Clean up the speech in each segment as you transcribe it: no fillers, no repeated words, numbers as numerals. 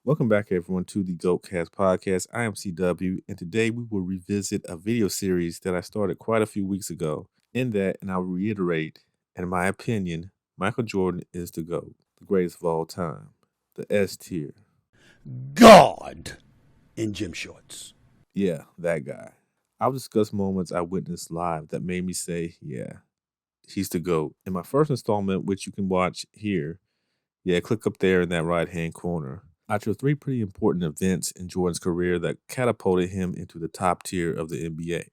Welcome back, everyone, to the GoatCast podcast. I am CW, and today we will revisit a video series that I started quite a few weeks ago. In that, and I'll reiterate, in my opinion, Michael Jordan is the GOAT, the greatest of all time, the S tier. God in gym shorts. Yeah, that guy. I'll discuss moments I witnessed live that made me say, yeah, he's the GOAT. In my first installment, which you can watch here, click up there in that right-hand corner. I chose three pretty important events in Jordan's career that catapulted him into the top tier of the NBA.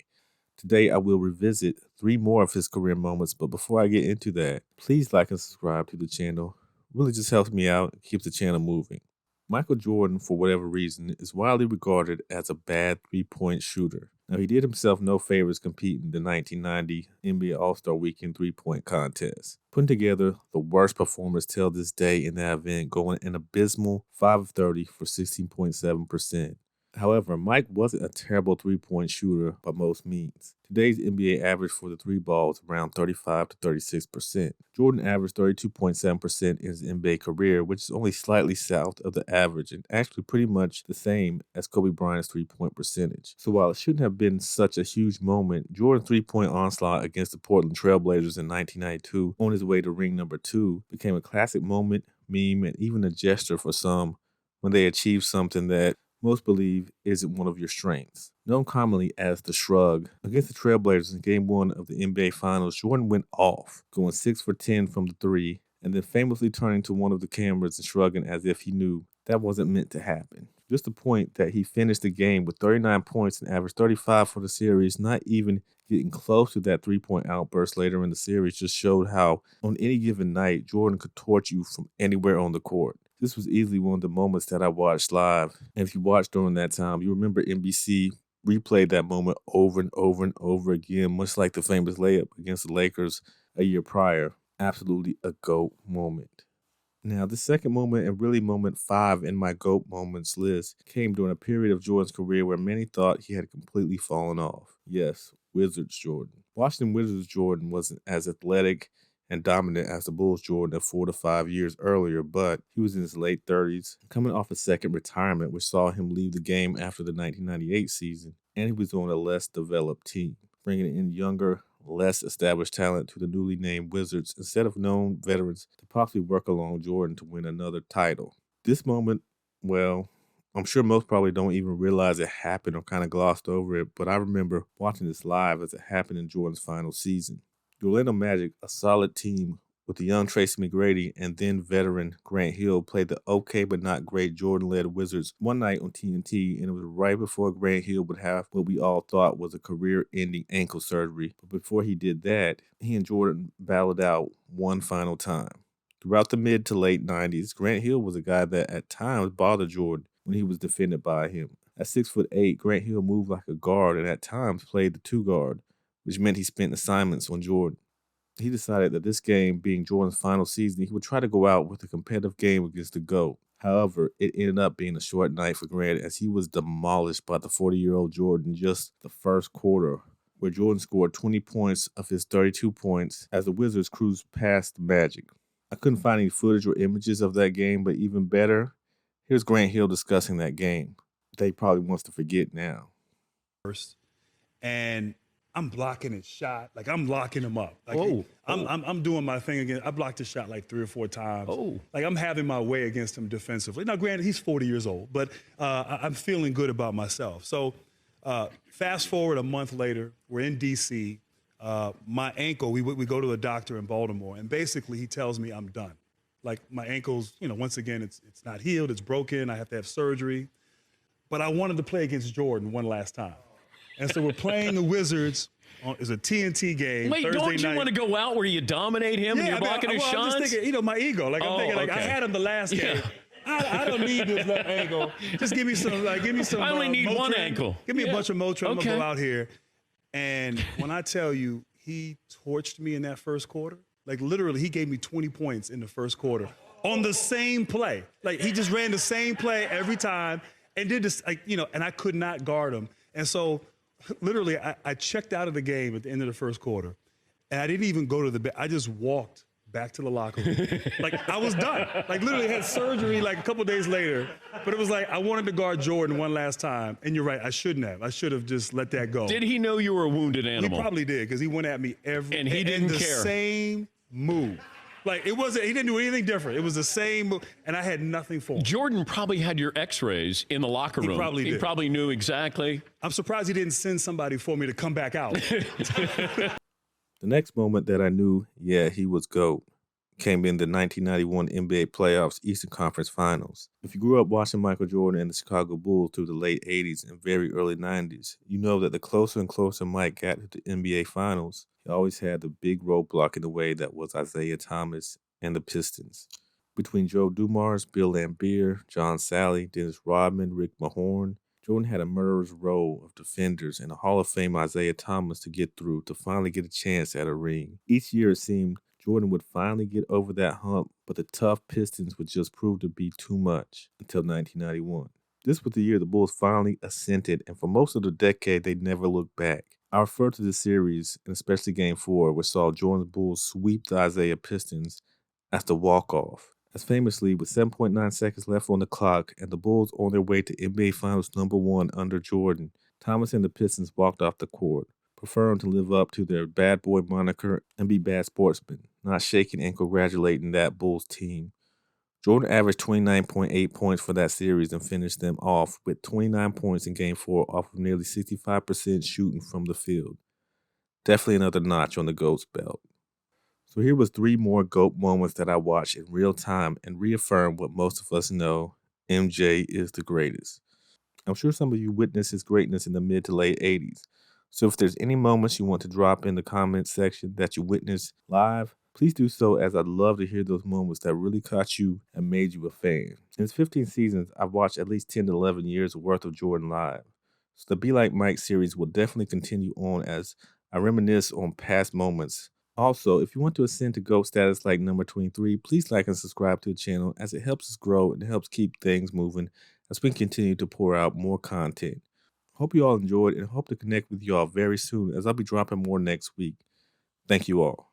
Today, I will revisit three more of his career moments, but before I get into that, please like and subscribe to the channel. It really just helps me out and keeps the channel moving. Michael Jordan, for whatever reason, is widely regarded as a bad three-point shooter. Now, he did himself no favors competing in the 1990 NBA All-Star Weekend three-point contest, putting together the worst performance till this day in that event, going an abysmal 5 of 30 for 16.7%. However, Mike wasn't a terrible three-point shooter by most means. Today's NBA average for the three ball is around 35 to 36%. Jordan averaged 32.7% in his NBA career, which is only slightly south of the average and actually pretty much the same as Kobe Bryant's three-point percentage. So while it shouldn't have been such a huge moment, Jordan's three-point onslaught against the Portland Trailblazers in 1992 on his way to ring number 2 became a classic moment, meme, and even a gesture for some when they achieved something that most believe isn't one of your strengths. Known commonly as the shrug, against the Trailblazers in Game 1 of the NBA Finals, Jordan went off, going 6 for 10 from the three, and then famously turning to one of the cameras and shrugging as if he knew that wasn't meant to happen. Just the point that he finished the game with 39 points and averaged 35 for the series, not even getting close to that three-point outburst later in the series, just showed how, on any given night, Jordan could torch you from anywhere on the court. This was easily one of the moments that I watched live. And if you watched during that time, you remember NBC replayed that moment over and over and over again, much like the famous layup against the Lakers a year prior. Absolutely a GOAT moment. Now, the second moment, and really moment 5 in my GOAT moments list, came during a period of Jordan's career where many thought he had completely fallen off. Yes, Wizards Jordan. Washington Wizards Jordan wasn't as athletic and dominant as the Bulls Jordan of 4 to 5 years earlier, but he was in his late 30s, coming off a second retirement, which saw him leave the game after the 1998 season, and he was on a less developed team, bringing in younger, less established talent to the newly named Wizards instead of known veterans to possibly work along Jordan to win another title. This moment, well, I'm sure most probably don't even realize it happened or kind of glossed over it, but I remember watching this live as it happened in Jordan's final season. The Orlando Magic, a solid team with the young Tracy McGrady and then veteran Grant Hill, played the okay but not great Jordan-led Wizards one night on TNT, and it was right before Grant Hill would have what we all thought was a career-ending ankle surgery. But before he did that, he and Jordan battled out one final time. Throughout the mid to late 90s, Grant Hill was a guy that at times bothered Jordan when he was defended by him. At 6'8", Grant Hill moved like a guard and at times played the two guard, which meant he spent assignments on Jordan. He decided that this game being Jordan's final season, he would try to go out with a competitive game against the GOAT. However, it ended up being a short night for Grant as he was demolished by the 40-year-old Jordan just the first quarter, where Jordan scored 20 points of his 32 points as the Wizards cruised past the Magic. I couldn't find any footage or images of that game, but even better, here's Grant Hill discussing that game that he probably wants to forget now. First, and I'm blocking his shot, like I'm locking him up. Like I'm doing my thing again. I blocked his shot like 3 or 4 times. Like I'm having my way against him defensively. Now, granted, he's 40 years old, but I'm feeling good about myself. So fast forward a month later, we're in D.C. My ankle, we go to a doctor in Baltimore, and basically he tells me I'm done. Like my ankle's, once again, it's not healed, it's broken. I have to have surgery. But I wanted to play against Jordan one last time. And so we're playing the Wizards. It's a TNT game. Wait, Thursday don't you night. want to go out where you dominate him and you're blocking his shots? I'm just thinking, my ego. Like I'm thinking, I had him the last game. I don't need this left ankle. Just give me some. I only need Motrin. one ankle. Give me a bunch of Motrin. I'm gonna Okay. go out here. And when I tell you, he torched me in that first quarter. Like literally, he gave me 20 points in the first quarter on the same play. Like he just ran the same play every time and did this, and I could not guard him. And so, literally, I checked out of the game at the end of the first quarter, and I didn't even go to the bed. I just walked back to the locker room. Like, I was done. Like, literally had surgery like a couple days later. But it was like, I wanted to guard Jordan one last time. And you're right, I shouldn't have. I should have just let that go. Did he know you were a wounded animal? He probably did, because he went at me And he didn't the care. same move. Like, he didn't do anything different. It was the same move, and I had nothing for him. Jordan probably had your x-rays in the locker room. He probably did. He probably knew exactly. I'm surprised he didn't send somebody for me to come back out. The next moment that I knew, yeah, he was GOAT, came in the 1991 NBA playoffs Eastern Conference Finals. If you grew up watching Michael Jordan and the Chicago Bulls through the late 80s and very early 90s, you know that the closer and closer Mike got to the NBA Finals, he always had the big roadblock in the way that was Isaiah Thomas and the Pistons. Between Joe Dumars, Bill Laimbeer, John Sally, Dennis Rodman, Rick Mahorn, Jordan had a murderer's row of defenders and a Hall of Fame Isaiah Thomas to get through to finally get a chance at a ring. Each year it seemed Jordan would finally get over that hump, but the tough Pistons would just prove to be too much until 1991. This was the year the Bulls finally ascended, and for most of the decade, they never looked back. I refer to this series, and especially Game 4, which saw Jordan's Bulls sweep the Isaiah Pistons as the walk-off. As famously, with 7.9 seconds left on the clock and the Bulls on their way to NBA Finals #1 under Jordan, Thomas and the Pistons walked off the court, preferring to live up to their bad boy moniker and be bad sportsmen, not shaking and congratulating that Bulls team. Jordan averaged 29.8 points for that series and finished them off with 29 points in Game 4 off of nearly 65% shooting from the field. Definitely another notch on the GOAT's belt. So here was 3 more GOAT moments that I watched in real time and reaffirmed what most of us know: MJ is the greatest. I'm sure some of you witnessed his greatness in the mid to late 80s. So if there's any moments you want to drop in the comments section that you witnessed live, please do so, as I'd love to hear those moments that really caught you and made you a fan. In his 15 seasons, I've watched at least 10 to 11 years worth of Jordan live. So the Be Like Mike series will definitely continue on as I reminisce on past moments. Also, if you want to ascend to GOAT status like number 23, please like and subscribe to the channel, as it helps us grow and helps keep things moving as we continue to pour out more content. Hope you all enjoyed and hope to connect with you all very soon, as I'll be dropping more next week. Thank you all.